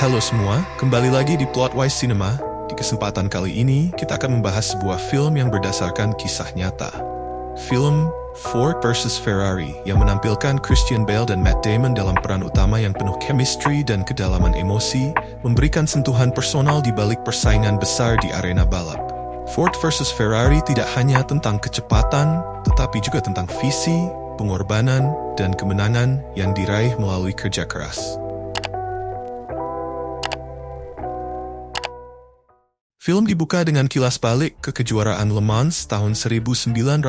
Halo semua, kembali lagi di Plotwise Cinema. Di kesempatan kali ini, kita akan membahas sebuah film yang berdasarkan kisah nyata. Film Ford vs Ferrari yang menampilkan Christian Bale dan Matt Damon dalam peran utama yang penuh chemistry dan kedalaman emosi, memberikan sentuhan personal di balik persaingan besar di arena balap. Ford vs Ferrari tidak hanya tentang kecepatan, tetapi juga tentang visi, pengorbanan, dan kemenangan yang diraih melalui kerja keras. Film dibuka dengan kilas balik ke kejuaraan Le Mans tahun 1959.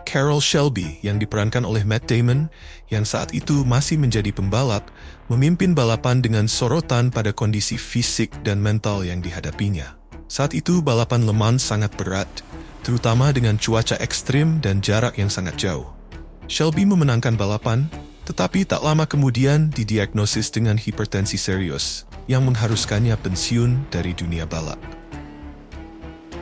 Carroll Shelby yang diperankan oleh Matt Damon, yang saat itu masih menjadi pembalap, memimpin balapan dengan sorotan pada kondisi fisik dan mental yang dihadapinya. Saat itu balapan Le Mans sangat berat, terutama dengan cuaca ekstrim dan jarak yang sangat jauh. Shelby memenangkan balapan, tetapi tak lama kemudian didiagnosis dengan hipertensi serius, yang mengharuskannya pensiun dari dunia balap.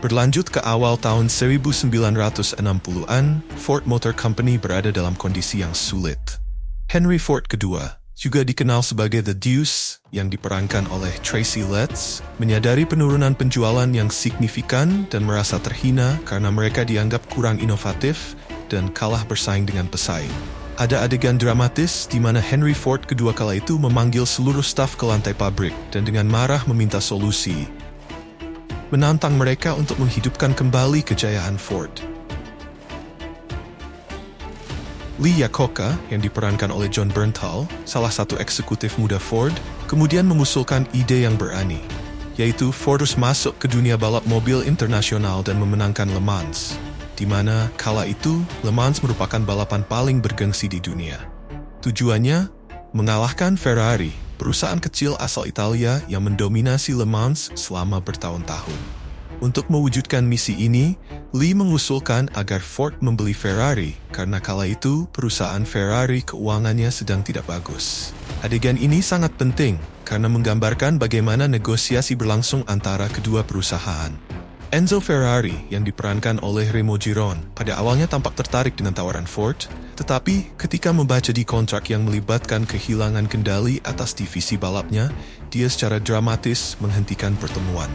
Berlanjut ke awal tahun 1960-an, Ford Motor Company berada dalam kondisi yang sulit. Henry Ford II, juga dikenal sebagai The Deuce, yang diperankan oleh Tracy Letts, menyadari penurunan penjualan yang signifikan dan merasa terhina karena mereka dianggap kurang inovatif dan kalah bersaing dengan pesaing. Ada adegan dramatis di mana Henry Ford kedua kala itu memanggil seluruh staf ke lantai pabrik dan dengan marah meminta solusi, menantang mereka untuk menghidupkan kembali kejayaan Ford. Lee Iacocca, yang diperankan oleh John Bernthal, salah satu eksekutif muda Ford, kemudian mengusulkan ide yang berani, yaitu Ford harus masuk ke dunia balap mobil internasional dan memenangkan Le Mans, di mana kala itu Le Mans merupakan balapan paling bergengsi di dunia. Tujuannya, mengalahkan Ferrari, perusahaan kecil asal Italia yang mendominasi Le Mans selama bertahun-tahun. Untuk mewujudkan misi ini, Lee mengusulkan agar Ford membeli Ferrari karena kala itu perusahaan Ferrari keuangannya sedang tidak bagus. Adegan ini sangat penting karena menggambarkan bagaimana negosiasi berlangsung antara kedua perusahaan. Enzo Ferrari, yang diperankan oleh Remo Giron, pada awalnya tampak tertarik dengan tawaran Ford, tetapi ketika membaca di kontrak yang melibatkan kehilangan kendali atas divisi balapnya, dia secara dramatis menghentikan pertemuan.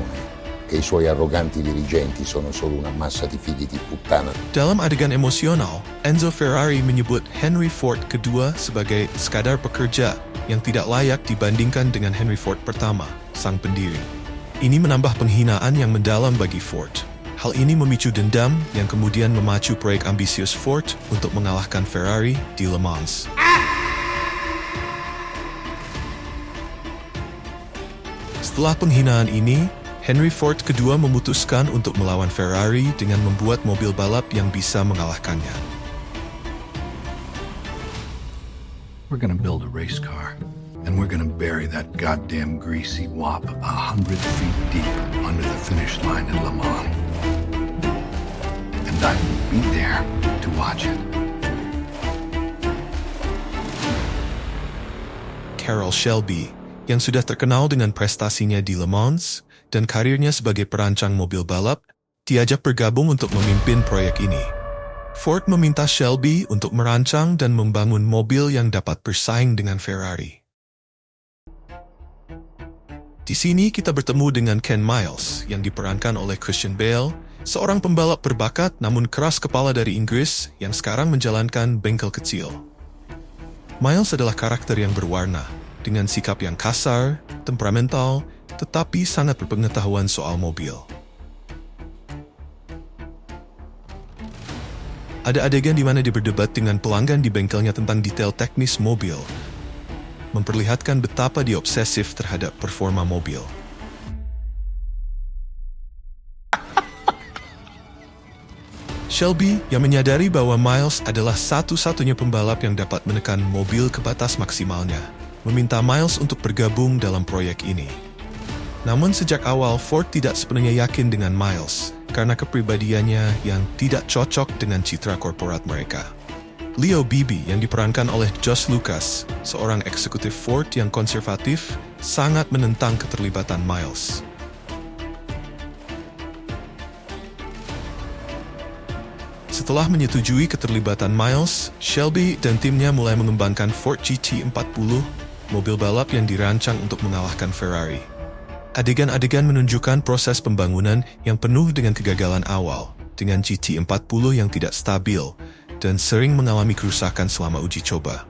Che I suoi arroganti dirigenti sono solo una massa di figli di puttana. Dalam adegan emosional, Enzo Ferrari menyebut Henry Ford kedua sebagai sekadar pekerja yang tidak layak dibandingkan dengan Henry Ford pertama, sang pendiri. Ini menambah penghinaan yang mendalam bagi Ford. Hal ini memicu dendam yang kemudian memacu proyek ambisius Ford untuk mengalahkan Ferrari di Le Mans. Setelah penghinaan ini, Henry Ford kedua memutuskan untuk melawan Ferrari dengan membuat mobil balap yang bisa mengalahkannya. We're gonna build a race car. And we're gonna bury that goddamn greasy wop 100 feet deep under the finish line at Le Mans. And I will be there to watch it. Carroll Shelby, yang sudah terkenal dengan prestasinya di Le Mans dan karirnya sebagai perancang mobil balap, diajak bergabung untuk memimpin proyek ini. Ford meminta Shelby untuk merancang dan membangun mobil yang dapat bersaing dengan Ferrari. Di sini kita bertemu dengan Ken Miles yang diperankan oleh Christian Bale, seorang pembalap berbakat namun keras kepala dari Inggris yang sekarang menjalankan bengkel kecil. Miles adalah karakter yang berwarna, dengan sikap yang kasar, temperamental, tetapi sangat berpengetahuan soal mobil. Ada adegan di mana dia berdebat dengan pelanggan di bengkelnya tentang detail teknis mobil, memperlihatkan betapa dia obsesif terhadap performa mobil. Shelby, yang menyadari bahwa Miles adalah satu-satunya pembalap yang dapat menekan mobil ke batas maksimalnya, meminta Miles untuk bergabung dalam proyek ini. Namun sejak awal Ford tidak sepenuhnya yakin dengan Miles, karena kepribadiannya yang tidak cocok dengan citra korporat mereka. Leo Beebe, yang diperankan oleh Josh Lucas, seorang eksekutif Ford yang konservatif, sangat menentang keterlibatan Miles. Setelah menyetujui keterlibatan Miles, Shelby dan timnya mulai mengembangkan Ford GT40 mobil balap yang dirancang untuk mengalahkan Ferrari. Adegan-adegan menunjukkan proses pembangunan yang penuh dengan kegagalan awal, dengan GT40 yang tidak stabil dan sering mengalami kerusakan selama uji coba.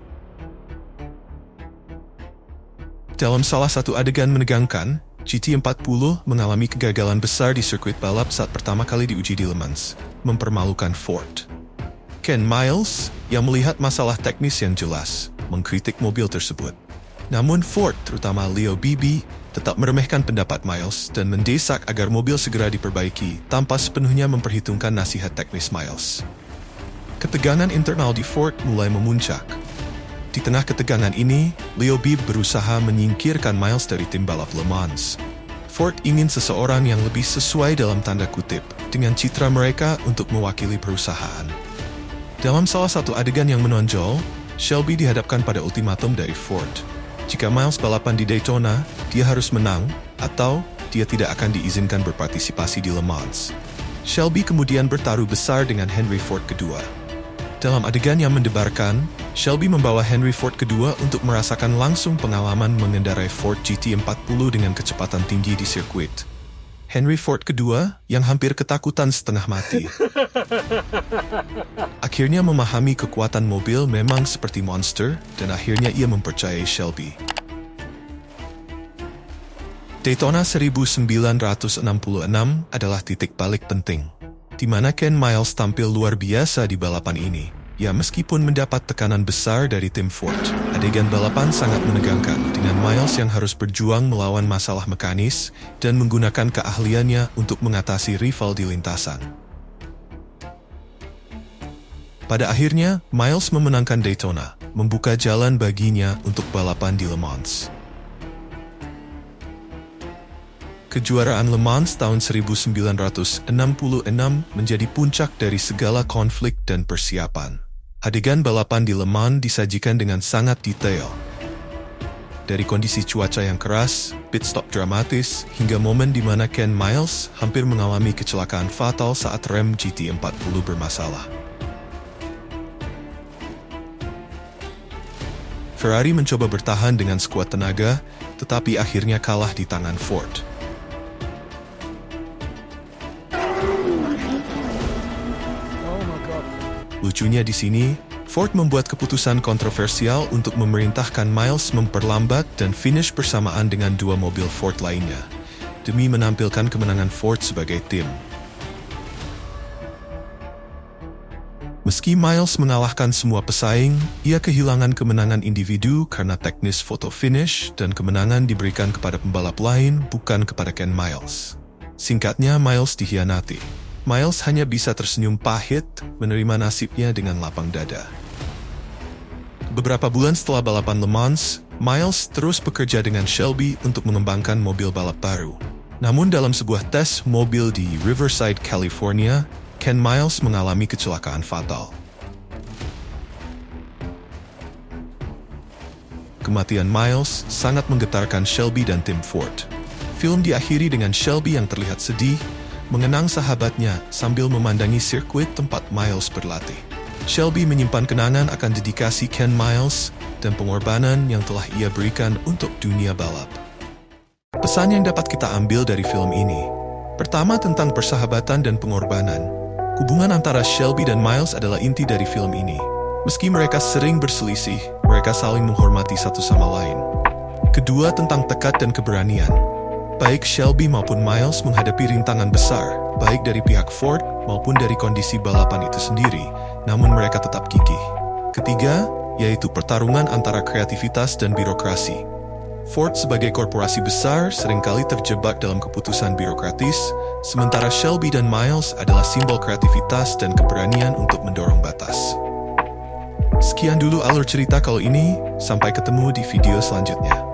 Dalam salah satu adegan menegangkan, GT40 mengalami kegagalan besar di sirkuit balap saat pertama kali diuji di Le Mans, mempermalukan Ford. Ken Miles, yang melihat masalah teknis yang jelas, mengkritik mobil tersebut. Namun Ford, terutama Leo Beebe, tetap meremehkan pendapat Miles dan mendesak agar mobil segera diperbaiki tanpa sepenuhnya memperhitungkan nasihat teknis Miles. Ketegangan internal di Ford mulai memuncak. Di tengah ketegangan ini, Leo Beebe berusaha menyingkirkan Miles dari tim balap Le Mans. Ford ingin seseorang yang lebih sesuai dalam tanda kutip dengan citra mereka untuk mewakili perusahaan. Dalam salah satu adegan yang menonjol, Shelby dihadapkan pada ultimatum dari Ford. Jika Miles balapan di Daytona, dia harus menang atau dia tidak akan diizinkan berpartisipasi di Le Mans. Shelby kemudian bertaruh besar dengan Henry Ford kedua. Dalam adegan yang mendebarkan, Shelby membawa Henry Ford kedua untuk merasakan langsung pengalaman mengendarai Ford GT40 dengan kecepatan tinggi di sirkuit. Henry Ford kedua, yang hampir ketakutan setengah mati, akhirnya memahami kekuatan mobil memang seperti monster dan akhirnya ia mempercayai Shelby. Daytona 1966 adalah titik balik penting, di mana Ken Miles tampil luar biasa di balapan ini. Ya, meskipun mendapat tekanan besar dari tim Ford, adegan balapan sangat menegangkan dengan Miles yang harus berjuang melawan masalah mekanis dan menggunakan keahliannya untuk mengatasi rival di lintasan. Pada akhirnya, Miles memenangkan Daytona, membuka jalan baginya untuk balapan di Le Mans. Kejuaraan Le Mans tahun 1966 menjadi puncak dari segala konflik dan persiapan. Adegan balapan di Le Mans disajikan dengan sangat detail. Dari kondisi cuaca yang keras, pit stop dramatis, hingga momen di mana Ken Miles hampir mengalami kecelakaan fatal saat rem GT40 bermasalah. Ferrari mencoba bertahan dengan sekuat tenaga, tetapi akhirnya kalah di tangan Ford. Lucunya di sini, Ford membuat keputusan kontroversial untuk memerintahkan Miles memperlambat dan finish bersamaan dengan dua mobil Ford lainnya, demi menampilkan kemenangan Ford sebagai tim. Meski Miles mengalahkan semua pesaing, ia kehilangan kemenangan individu karena teknis foto finish dan kemenangan diberikan kepada pembalap lain, bukan kepada Ken Miles. Singkatnya, Miles dikhianati. Miles hanya bisa tersenyum pahit, menerima nasibnya dengan lapang dada. Beberapa bulan setelah balapan Le Mans, Miles terus bekerja dengan Shelby untuk mengembangkan mobil balap baru. Namun dalam sebuah tes mobil di Riverside, California, Ken Miles mengalami kecelakaan fatal. Kematian Miles sangat menggetarkan Shelby dan tim Ford. Film diakhiri dengan Shelby yang terlihat sedih, mengenang sahabatnya sambil memandangi sirkuit tempat Miles berlatih. Shelby menyimpan kenangan akan dedikasi Ken Miles dan pengorbanan yang telah ia berikan untuk dunia balap. Pesan yang dapat kita ambil dari film ini, pertama tentang persahabatan dan pengorbanan. Hubungan antara Shelby dan Miles adalah inti dari film ini. Meski mereka sering berselisih, mereka saling menghormati satu sama lain. Kedua, tentang tekad dan keberanian. Baik Shelby maupun Miles menghadapi rintangan besar, baik dari pihak Ford maupun dari kondisi balapan itu sendiri, namun mereka tetap gigih. Ketiga, yaitu pertarungan antara kreativitas dan birokrasi. Ford sebagai korporasi besar seringkali terjebak dalam keputusan birokratis, sementara Shelby dan Miles adalah simbol kreativitas dan keberanian untuk mendorong batas. Sekian dulu alur cerita kali ini, sampai ketemu di video selanjutnya.